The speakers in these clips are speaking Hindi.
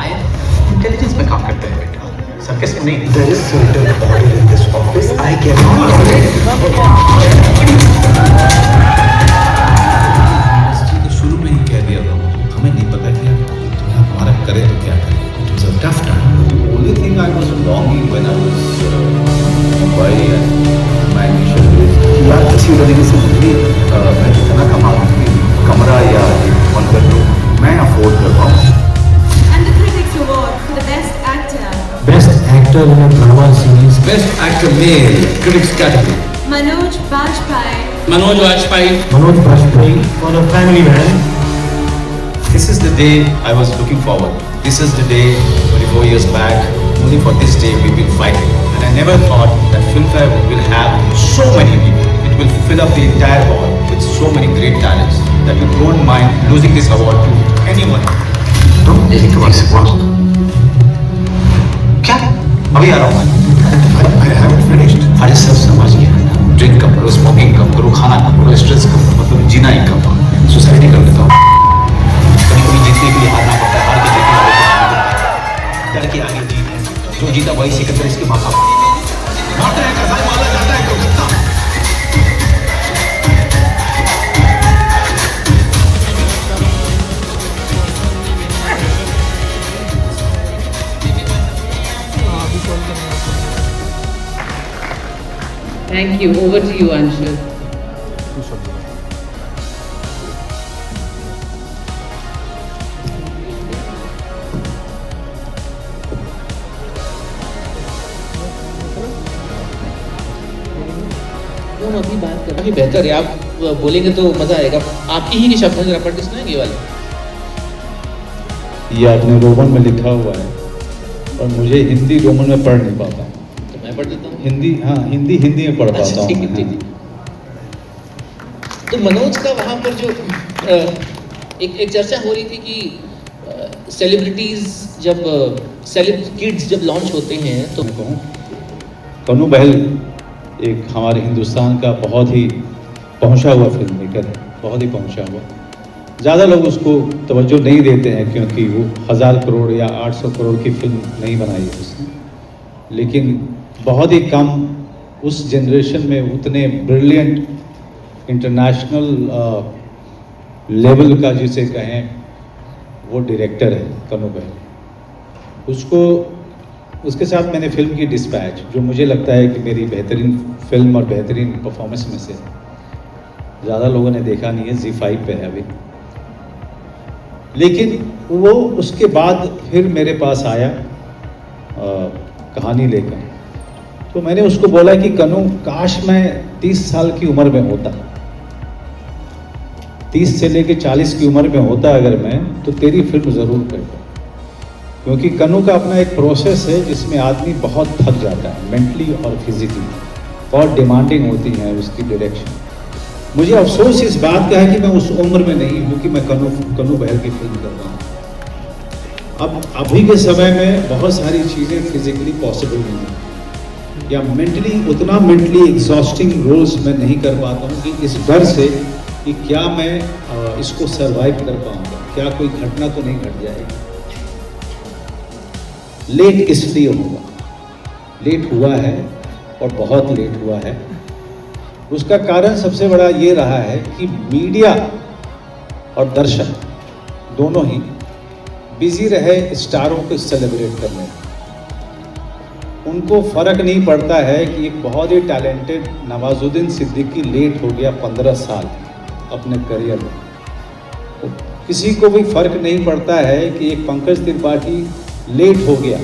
हायर इंटेलिजेंस में काम करते हैं बेटा, सर्कस में नहीं। There is certain order in this office. I cannot industry तो शुरू में ही कह दिया था, हमें नहीं पता कि तुम्हें हमारा करे तो क्या करे। It was a tough time. The only thing I was longing when I was Mumbai and my initial days, यार किसी तरीके से मुझे मैं कितना कमाऊँ कि कमरा या एक वन बेडरूम मैं अफोर्ड कर पाऊँ। And the Critics Award for the Best Actor, Best Actor in a Drama Series. Best Actor Male, Critics Category. Manoj Bajpayee. Manoj Bajpayee. Manoj Bajpayee for The Family Man. This is the day I was looking forward. This is the day 24 years back. Only for this day we've been fighting. And I never thought that Filmfare will have so many people. It will fill up the entire hall with so many great talents that you don't mind losing this award to anyone. तुम एक बार से बोलो। क्या? अभी आ रहा हूँ। I haven't finished. अरे सब समझ गया। ड्रिंक कम करो, स्मोकिंग कम करो, खाना कम करो, स्ट्रेस कम करो, मतलब जीना ही कम करो। सुसाइड कर लेता हूँ। कभी-कभी जीतने के लिए हारना पड़ता है, हार के जीतने वाले को हारना पड़ता है। डर के आगे जीत है। जो जीता वही सिकंदर, इसके माथा पर। मारता है कसाई, मारा जाता है Calcutta. Thank you. Over to you, Anshul. अभी बात कर, अभी बेहतर है, आप बोलेंगे तो मजा आएगा। आपकी ही शब्द है, रपट सुनाएंगे ये वाला। ये आपने रोमन में लिखा हुआ है और मुझे हिंदी रोमन में पढ़ नहीं पाता हूँ। तो मैं पढ़ देता हूँ। हिंदी, हाँ हिंदी में पढ़ पाता अच्छा, हूँ। ठीक है, ठीक है। तो मनोज का वहाँ पर जो एक चर्चा हो रही थी कि सेलिब्रिटीज जब किड्स जब लॉन्च होते हैं तो मैं कहूँ कन्नू बहल एक हमारे हिंदुस्तान का बहुत ही पहुंचा हुआ फिल्म मेकर है, बहुत ही पहुंचा हुआ। ज़्यादा लोग उसको तवज्जो नहीं देते हैं क्योंकि वो 1000 करोड़ या 800 करोड़ की फिल्म नहीं बनाई है उसने, लेकिन बहुत ही कम उस जनरेशन में उतने ब्रिलियंट इंटरनेशनल लेवल का जिसे कहें वो डायरेक्टर है कन्नू बहल। उसके साथ मैंने फिल्म की डिस्पैच, जो मुझे लगता है कि मेरी बेहतरीन फिल्म और बेहतरीन परफॉर्मेंस में से, ज़्यादा लोगों ने देखा नहीं है, ZEE5 पे है अभी, लेकिन वो उसके बाद फिर मेरे पास आया कहानी लेकर। तो मैंने उसको बोला कि कन्नू, काश मैं 30 साल की उम्र में होता, 30 से लेकर 40 की उम्र में होता अगर मैं, तो तेरी फिल्म ज़रूर करता। क्योंकि कन्नू का अपना एक प्रोसेस है जिसमें आदमी बहुत थक जाता है, मेंटली और फिजिकली, बहुत डिमांडिंग होती है उसकी डायरेक्शन। मुझे अफसोस इस बात का है कि मैं उस उम्र में नहीं हूँ कि मैं कन्नू बहल की फिल्म कर रहा हूँ। अब अभी के समय में बहुत सारी चीज़ें फिजिकली पॉसिबल नहीं है, या उतना मेंटली एग्जॉस्टिंग रोल्स मैं नहीं कर पाता हूँ कि इस डर से कि क्या मैं इसको सरवाइव कर पाऊँगा, क्या कोई घटना तो नहीं घट जाएगी। लेट इसलिए होगा, लेट हुआ है और बहुत लेट हुआ है। उसका कारण सबसे बड़ा ये रहा है कि मीडिया और दर्शक दोनों ही बिजी रहे स्टारों को सेलिब्रेट करने में। उनको फर्क नहीं पड़ता है कि एक बहुत ही टैलेंटेड नवाजुद्दीन सिद्दीकी लेट हो गया 15 साल अपने करियर में। किसी को भी फर्क नहीं पड़ता है कि एक पंकज त्रिपाठी लेट हो गया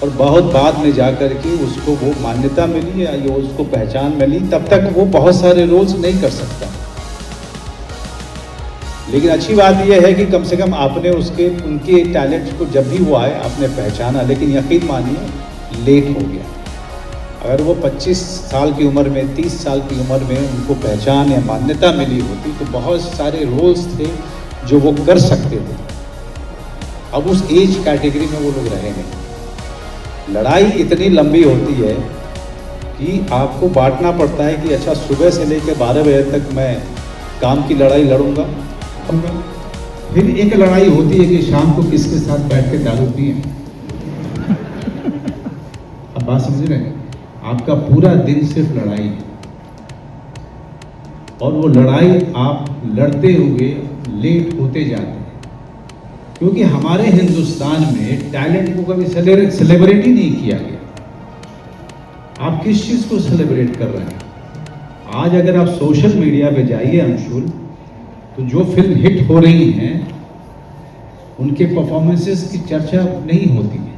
और बहुत बाद में जाकर के उसको वो मान्यता मिली या उसको पहचान मिली, तब तक वो बहुत सारे रोल्स नहीं कर सकता। लेकिन अच्छी बात यह है कि कम से कम आपने उनके टैलेंट को जब भी वो आए आपने पहचाना, लेकिन यकीन मानिए लेट हो गया। अगर वो 25 साल की उम्र में, 30 साल की उम्र में उनको पहचान या मान्यता मिली होती तो बहुत सारे रोल्स थे जो वो कर सकते थे। अब उस एज कैटेगरी में वो लोग रहे नहीं। लड़ाई इतनी लंबी होती है कि आपको बांटना पड़ता है कि अच्छा सुबह से लेकर 12 बजे तक मैं काम की लड़ाई लड़ूंगा, फिर एक लड़ाई होती है कि शाम को किसके साथ बैठ के दारू पिए। अब बात समझ रहे हैं? आपका पूरा दिन सिर्फ लड़ाई है, और वो लड़ाई आप लड़ते हुए लेट होते जाते हैं, क्योंकि हमारे हिंदुस्तान में टैलेंट को कभी सेलिब्रेट ही नहीं किया गया। आप किस चीज़ को सेलिब्रेट कर रहे हैं? आज अगर आप सोशल मीडिया पे जाइए अंशुल, तो जो फिल्म हिट हो रही हैं उनके परफॉर्मेंसेस की चर्चा नहीं होती है,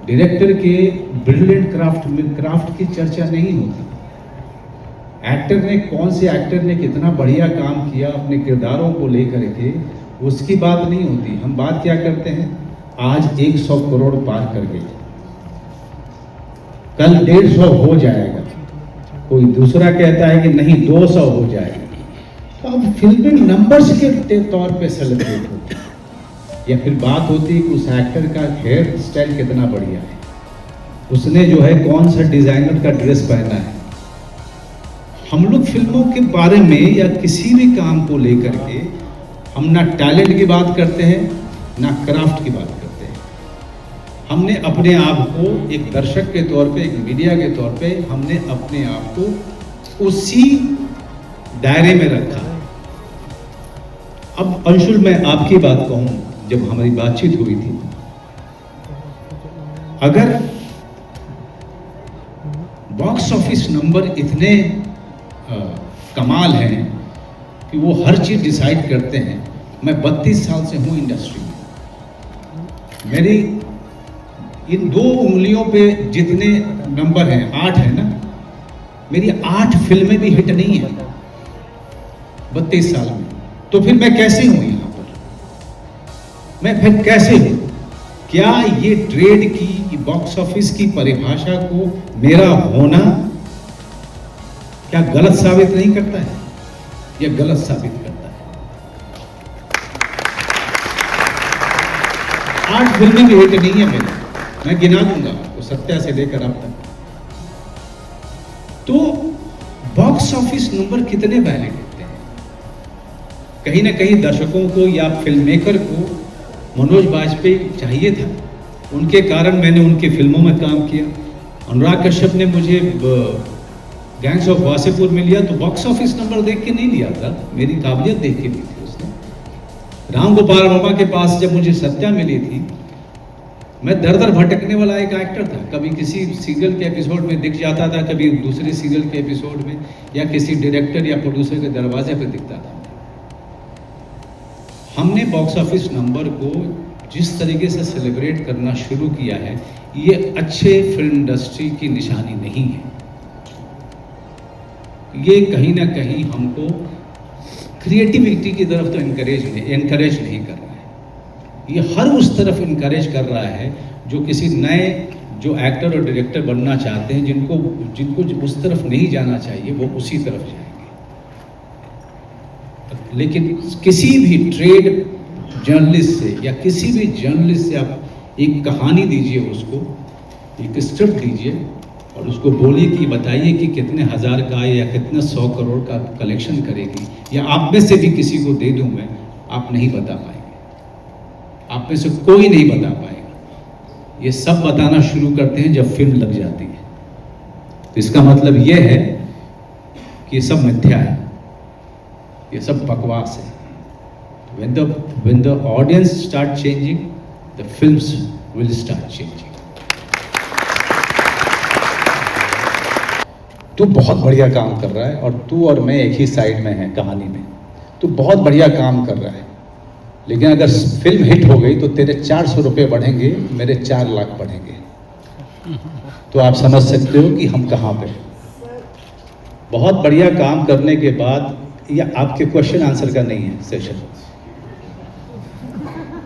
डायरेक्टर के ब्रिलियंट क्राफ्ट की चर्चा नहीं होती, एक्टर ने कौन से एक्टर ने कितना बढ़िया काम किया अपने किरदारों को लेकर के, उसकी बात नहीं होती। हम बात क्या करते हैं? आज 100 करोड़ पार कर गए, कल 150 हो जाएगा, कोई दूसरा कहता है कि नहीं 200 हो जाएगा। तो अब फिल्में नंबर्स के तौर पे सेलिब्रेट होती है, या फिर बात होती है कि उस एक्टर का हेयर स्टाइल कितना बढ़िया है, उसने जो है कौन सा डिजाइनर का ड्रेस पहना है। हम लोग फिल्मों के बारे में या किसी भी काम को लेकर के हम ना टैलेंट की बात करते हैं ना क्राफ्ट की बात करते हैं। हमने अपने आप को एक दर्शक के तौर पे, एक मीडिया के तौर पे, हमने अपने आप को उसी दायरे में रखा। अब अंशुल, मैं आपकी बात कहूं, जब हमारी बातचीत हुई थी, अगर बॉक्स ऑफिस नंबर इतने कमाल हैं कि वो हर चीज डिसाइड करते हैं। मैं 32 साल से हूं इंडस्ट्री में, मेरी इन 2 उंगलियों पे जितने नंबर हैं, 8 है ना, मेरी 8 फिल्में भी हिट नहीं है 32 साल में। तो फिर मैं कैसे हूं यहां पर? मैं फिर कैसे हूं? क्या ये ट्रेड की, बॉक्स ऑफिस की परिभाषा को मेरा होना क्या गलत साबित नहीं करता है? यह गलत साबित करता है। 8 फिल्में भी हिट नहीं है मेरी, मैं गिना दूंगा वो सत्या से लेकर अब तक। तो बॉक्स ऑफिस नंबर कितने वैलिड होते हैं? कहीं ना कहीं दर्शकों को या फिल्म मेकर को मनोज बाजपेयी चाहिए था, उनके कारण मैंने उनकी फिल्मों में काम किया। अनुराग कश्यप ने मुझे गैंग्स ऑफ वासेपुर में लिया, तो बॉक्स ऑफिस नंबर देख के नहीं लिया था, मेरी काबिलियत देख के ली थी उसने। राम गोपाल वर्मा के पास जब मुझे सत्या मिली थी, मैं दर दर भटकने वाला एक एक्टर था, कभी किसी सीरियल के एपिसोड में दिख जाता था, कभी दूसरे सीरियल के एपिसोड में, या किसी डायरेक्टर या प्रोड्यूसर के दरवाजे पर दिखता था। हमने बॉक्स ऑफिस नंबर को जिस तरीके से सेलिब्रेट करना शुरू किया है, ये अच्छे फिल्म इंडस्ट्री की निशानी नहीं है। ये कहीं ना कहीं हमको क्रिएटिविटी की तरफ तो एनकरेज नहीं कर रहा है, ये हर उस तरफ इनकरेज कर रहा है जो किसी नए जो एक्टर और डायरेक्टर बनना चाहते हैं, जिनको उस तरफ नहीं जाना चाहिए वो उसी तरफ जाएंगे। लेकिन किसी भी ट्रेड जर्नलिस्ट से या किसी भी जर्नलिस्ट से आप एक कहानी दीजिए, उसको एक स्क्रिप्ट दीजिए और उसको बोलिए कि बताइए कि कितने हज़ार का या कितने 100 करोड़ का कलेक्शन करेगी, या आप में से भी किसी को दे दूं मैं, आप नहीं बता पाएंगे, आप में से कोई नहीं बता पाएगा। ये सब बताना शुरू करते हैं जब फिल्म लग जाती है। तो इसका मतलब ये है कि ये सब मिथ्या है, ये सब बकवास है। When the audience start changing, the films will start changing. तू बहुत बढ़िया काम कर रहा है और तू और मैं एक ही साइड में हैं कहानी में। तू बहुत बढ़िया काम कर रहा है, लेकिन अगर फिल्म हिट हो गई तो तेरे 400 रुपये बढ़ेंगे, मेरे 4 लाख बढ़ेंगे। तो आप समझ सकते हो कि हम कहाँ पे। बहुत बढ़िया काम करने के बाद, या आपके क्वेश्चन आंसर का नहीं है सेशन,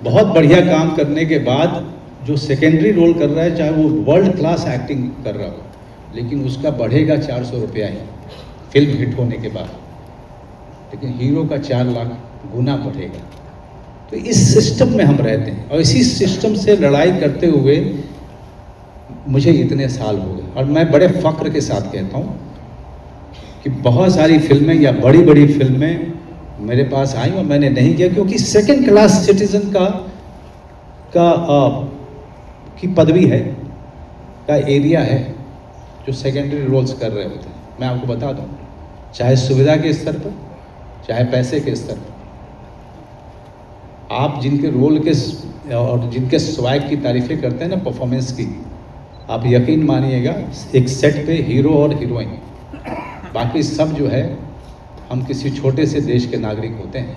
बहुत बढ़िया काम करने के बाद जो सेकेंडरी रोल कर रहा है, चाहे वो वर्ल्ड क्लास एक्टिंग कर रहा हो, लेकिन उसका बढ़ेगा 400 रुपया ही फिल्म हिट होने के बाद, लेकिन हीरो का 4 लाख गुना बढ़ेगा। तो इस सिस्टम में हम रहते हैं और इसी सिस्टम से लड़ाई करते हुए मुझे इतने साल हो गए। और मैं बड़े फख्र के साथ कहता हूँ कि बहुत सारी फिल्में या बड़ी बड़ी फिल्में मेरे पास आई और मैंने नहीं किया, क्योंकि सेकंड क्लास सिटीजन की पदवी है, का एरिया है जो सेकेंडरी रोल्स कर रहे होते हैं। मैं आपको बता दूं, चाहे सुविधा के स्तर पर, चाहे पैसे के स्तर पर, आप जिनके रोल के और जिनके स्वैग की तारीफें करते हैं ना, परफॉर्मेंस की, आप यकीन मानिएगा एक सेट पे हीरो और हीरोइन, बाकी सब जो है हम किसी छोटे से देश के नागरिक होते हैं।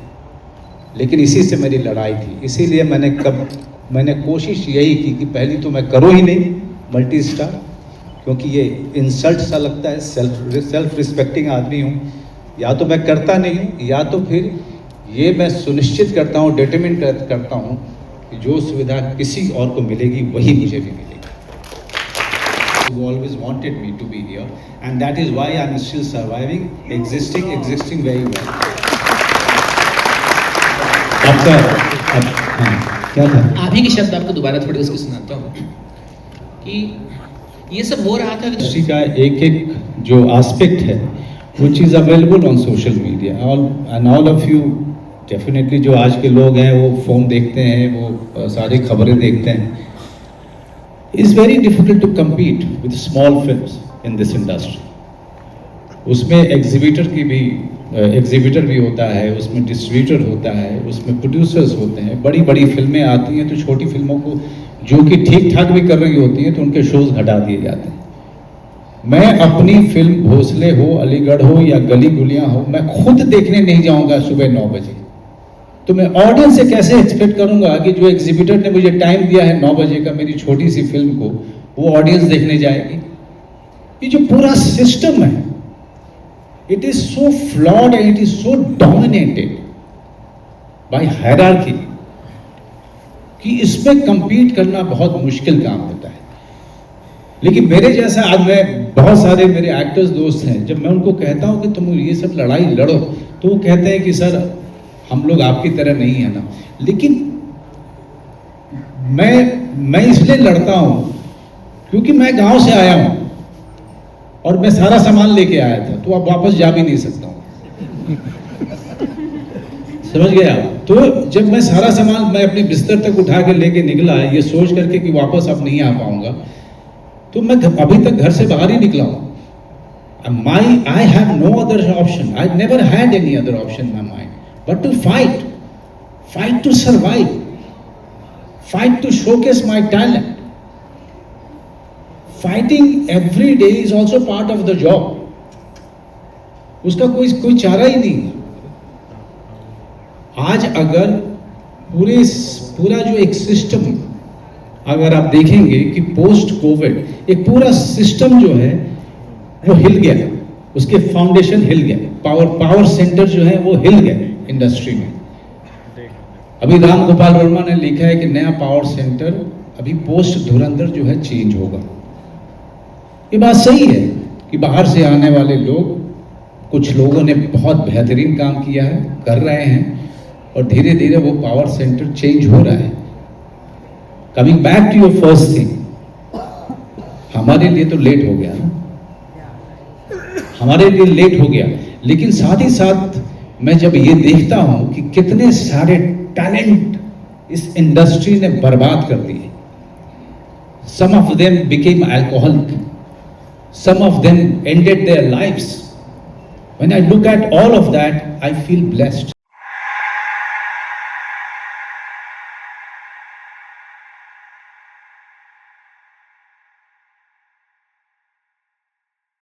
लेकिन इसी से मेरी लड़ाई थी, इसीलिए मैंने कोशिश यही की कि पहली तो मैं करूँ ही नहीं मल्टी स्टार, क्योंकि ये इंसल्ट सा लगता है। सेल्फ रिस्पेक्टिंग आदमी हूँ, या तो मैं करता नहीं हूँ, या तो फिर ये मैं सुनिश्चित करता हूँ, डिटरमिन करता हूँ कि जो सुविधा किसी और को मिलेगी वही मुझे भी मिलेगी। You always wanted me to be here, and that is why I am still surviving, existing very well. आपका क्या था? आप ही के शब्द आपको दोबारा थोड़े उसको सुनाता हूँ कि ये सब हो रहा था कि इंडस्ट्री का एक जो एस्पेक्ट है which is available on social media, all of you definitely, जो आज के लोग हैं वो फ़ोन देखते हैं, वो सारी खबरें देखते हैं। It's very difficult to compete with small films in this industry. उसमें एग्जीबिटर भी होता है, उसमें डिस्ट्रीब्यूटर होता है, उसमें प्रोड्यूसर्स होते हैं। बड़ी बड़ी फिल्में आती हैं तो छोटी फिल्मों को जो कि ठीक ठाक भी कर रही होती हैं तो उनके शोज घटा दिए जाते हैं। मैं अपनी फिल्म भोसले हो, अलीगढ़ हो या गली गुलियां हो, मैं खुद देखने नहीं जाऊंगा सुबह 9 बजे। तो मैं ऑडियंस से कैसे एक्सपेक्ट करूंगा कि जो एग्जीबिटर ने मुझे टाइम दिया है 9 बजे का मेरी छोटी सी फिल्म को, वो ऑडियंस देखने जाएगी? ये जो पूरा सिस्टम है, it is so flawed and it is so dominated by hierarchy कि इसमें कंपीट करना बहुत मुश्किल काम होता है। लेकिन मेरे जैसा, आज मैं बहुत सारे मेरे एक्टर्स दोस्त हैं, जब मैं उनको कहता हूं कि तुम ये सब लड़ाई लड़ो, तो वो कहते हैं कि सर हम लोग आपकी तरह नहीं है ना। लेकिन मैं इसलिए लड़ता हूं क्योंकि मैं गांव से आया हूं और मैं सारा सामान लेके आया था, तो अब वापस जा भी नहीं सकता हूं। समझ गया? तो जब मैं सारा सामान मैं अपने बिस्तर तक उठा के लेके निकला, ये सोच करके कि वापस अब नहीं आ पाऊंगा, तो मैं अभी तक घर से बाहर ही निकला हूं। I have no other option. I never had any other option in my mind but to fight to survive, fight to showcase my talent. Fighting every day is also part of the job. उसका कोई चारा ही नहीं। आज अगर पूरा जो एक सिस्टम, अगर आप देखेंगे कि पोस्ट कोविड एक पूरा सिस्टम जो है वो हिल गया, उसके फाउंडेशन हिल गया, पावर सेंटर जो है वो हिल गए इंडस्ट्री में। अभी राम गोपाल वर्मा ने लिखा है कि नया पावर सेंटर अभी पोस्ट धुरंधर जो है चेंज होगा। ये बात सही है कि बाहर से आने वाले लोग, कुछ लोगों ने बहुत बेहतरीन काम किया है, कर रहे हैं, और धीरे धीरे वो पावर सेंटर चेंज हो रहा है। Coming back to your first thing, हमारे लिए तो लेट हो गया ना, हमारे लिए लेट हो गया। लेकिन साथ ही साथ मैं जब ये देखता हूं कि कितने सारे टैलेंट इस इंडस्ट्री ने बर्बाद कर दिए, some of them became alcoholic, some of them ended their lives. When I look at all of that, I feel blessed.